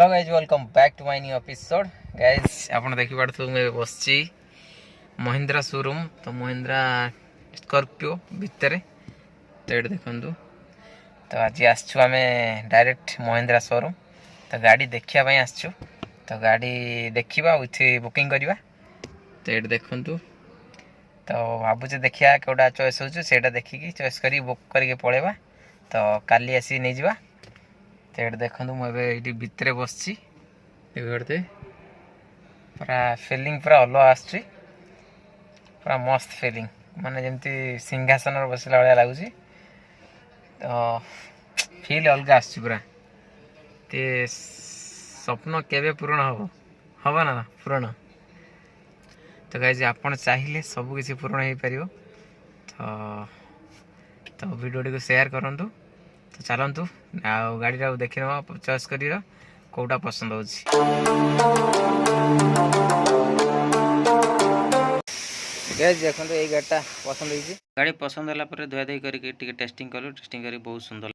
hello guys welcome back to my new episode guys आपन देखि पारथु मैं बसची महिंद्रा शोरूम तो महिंद्रा स्कॉर्पियो भितर तो ये देखंतु तो आज आसछु आमे डायरेक्ट महिंद्रा शोरूम तो गाड़ी देखिया पई आसछु तो गाड़ी देखिबा विथ बुकिंग करिबा तो ये देखंतु तो भाबुचे देखिया कोडा चॉइस होछु सेटा देखिकी चॉइस करी बुक करके पळेबा तो काली आसी नै जिबा तो ये देखो मुझे भितर बसची पूरा फिलिंग पूरा अलग आस पूरा मस्त फिलिंग माने जमती सिंहासन बसला भाया लगुच तो फिल अलग आस पूरा ते स्वप्न केबे पूर्ण हम ना पूर्ण तो गाइज आपन चाहिए सब किसी पूर्ण हो पार तो वीडियो टी को शेयर करूँ तो चलतु गाड़ी देखी ना चॉइस कर कौटा पसंद हो देखो ये गाड़ीटा पसंद हो गाड़ी पसंद है धुआ धुई करके टेस्टिंग कलु टेस्टिंग कर बहुत सुंदर